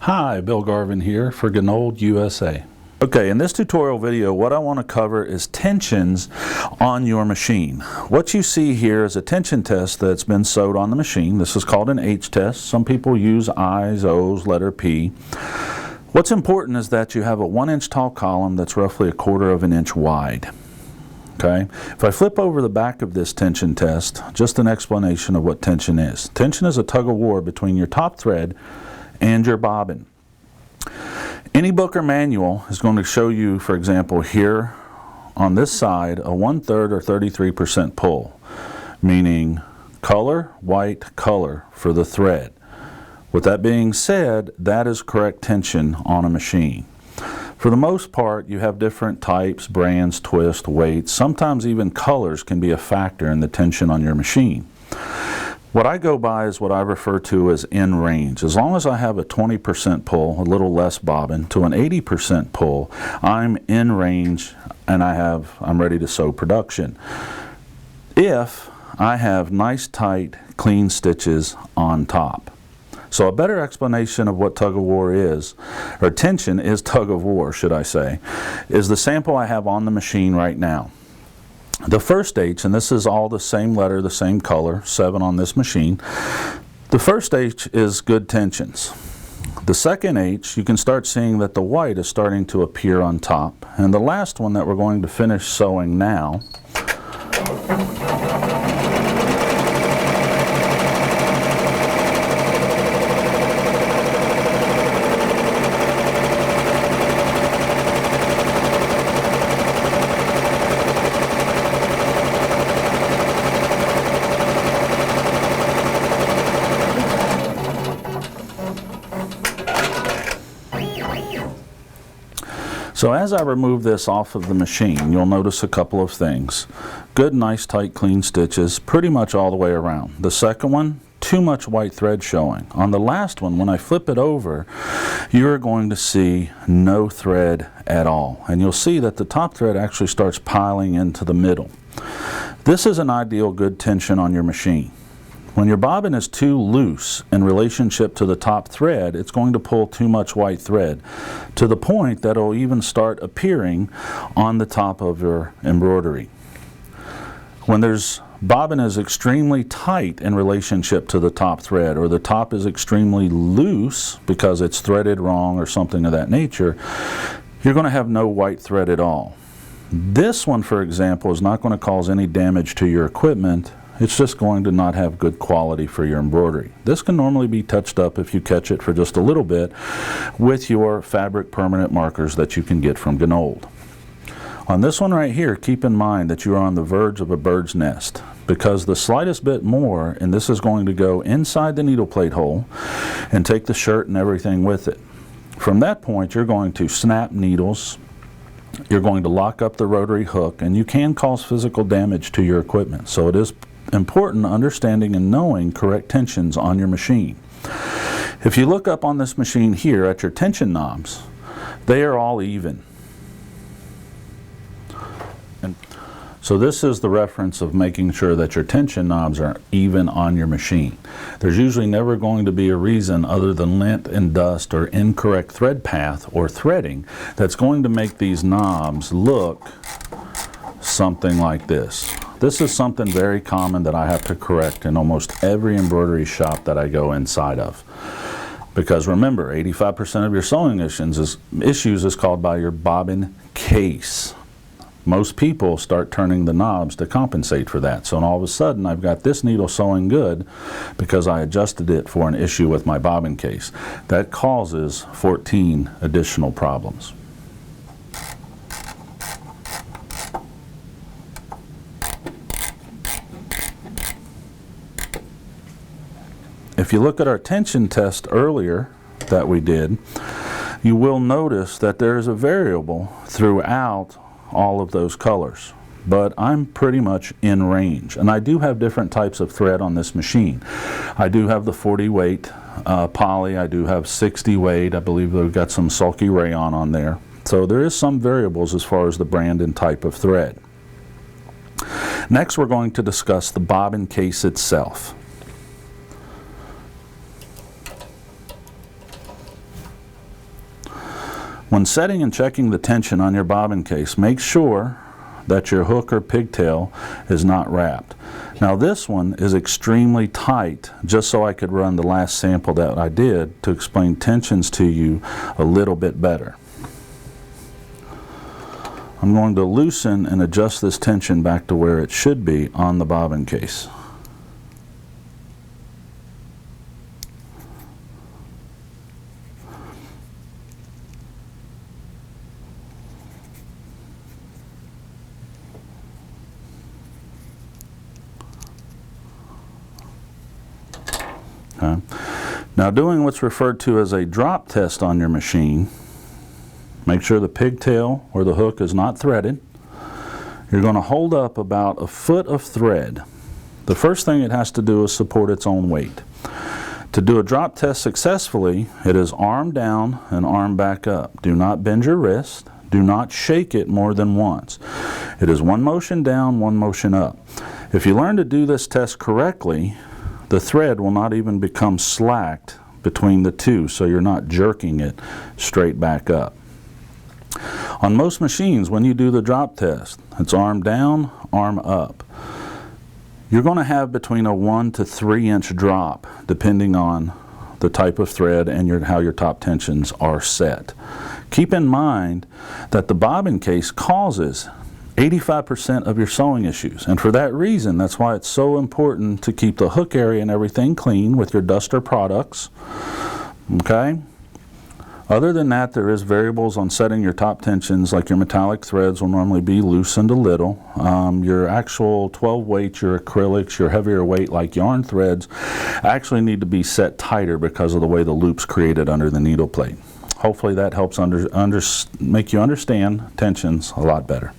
Hi, Bill Garvin here for Gunold USA. Okay, in this tutorial video, what I want to cover is tensions on your machine. What you see here is a tension test that's been sewed on the machine. This is called an H test. Some people use I's, O's, letter P. What's important is that you have a 1-inch tall column that's roughly 1/4 of an inch wide. Okay. If I flip over the back of this tension test, just an explanation of what tension is. Tension is a tug of war between your top thread and your bobbin. Any book or manual is going to show you, for example, here on this side, a 1/3 or 33% pull, meaning color, white, color for the thread. With that being said, that is correct tension on a machine. For the most part, you have different types, brands, twists, weights, sometimes even colors can be a factor in the tension on your machine. What I go by is what I refer to as in range. As long as I have a 20% pull, a little less bobbin, to an 80% pull, I'm in range and I'm ready to sew production. If I have nice, tight, clean stitches on top. So a better explanation of what tug of war is, or tension is tug of war, should I say, is the sample I have on the machine right now. The first H, and this is all the same letter, the same color, 7 on this machine. The first H is good tensions. The second H, you can start seeing that the white is starting to appear on top. And the last one that we're going to finish sewing now, so as I remove this off of the machine, you'll notice a couple of things. Good, nice, tight, clean stitches, pretty much all the way around. The second one, too much white thread showing. On the last one, when I flip it over, you're going to see no thread at all. And you'll see that the top thread actually starts piling into the middle. This is an ideal good tension on your machine. When your bobbin is too loose in relationship to the top thread, it's going to pull too much white thread to the point that it'll even start appearing on the top of your embroidery. When bobbin is extremely tight in relationship to the top thread, or the top is extremely loose because it's threaded wrong or something of that nature, you're going to have no white thread at all. This one, for example, is not going to cause any damage to your equipment. It's just going to not have good quality for your embroidery. This can normally be touched up if you catch it for just a little bit with your fabric permanent markers that you can get from Gunold. On this one right here, keep in mind that you are on the verge of a bird's nest, because the slightest bit more, and this is going to go inside the needle plate hole and take the shirt and everything with it. From that point, you're going to snap needles, you're going to lock up the rotary hook, and you can cause physical damage to your equipment. So it is important understanding and knowing correct tensions on your machine. If you look up on this machine here at your tension knobs, they are all even. And so this is the reference of making sure that your tension knobs are even on your machine. There's usually never going to be a reason other than lint and dust or incorrect thread path or threading that's going to make these knobs look something like this. This is something very common that I have to correct in almost every embroidery shop that I go inside of. Because remember, 85% of your sewing issues is caused by your bobbin case. Most people start turning the knobs to compensate for that. So all of a sudden, I've got this needle sewing good because I adjusted it for an issue with my bobbin case. That causes 14 additional problems. If you look at our tension test earlier that we did, you will notice that there is a variable throughout all of those colors. But I'm pretty much in range. And I do have different types of thread on this machine. I do have the 40 weight poly, I do have 60 weight, I believe we've got some sulky rayon on there. So there is some variables as far as the brand and type of thread. Next, we're going to discuss the bobbin case itself. When setting and checking the tension on your bobbin case, make sure that your hook or pigtail is not wrapped. Now this one is extremely tight, just so I could run the last sample that I did to explain tensions to you a little bit better. I'm going to loosen and adjust this tension back to where it should be on the bobbin case. Okay. Now, doing what's referred to as a drop test on your machine, make sure the pigtail or the hook is not threaded. You're going to hold up about a foot of thread. The first thing it has to do is support its own weight. To do a drop test successfully, it is arm down and arm back up. Do not bend your wrist. Do not shake it more than once. It is one motion down, one motion up. If you learn to do this test correctly, the thread will not even become slacked between the two, so you're not jerking it straight back up. On most machines, when you do the drop test, it's arm down, arm up. You're going to have between a 1 to 3 inch drop, depending on the type of thread and how your top tensions are set. Keep in mind that the bobbin case causes 85% of your sewing issues, and for that reason, that's why it's so important to keep the hook area and everything clean with your duster products. Okay? Other than that, there is variables on setting your top tensions, like your metallic threads will normally be loosened a little. Your actual 12 weight, your acrylics, your heavier weight like yarn threads actually need to be set tighter because of the way the loop's created under the needle plate. Hopefully that helps make you understand tensions a lot better.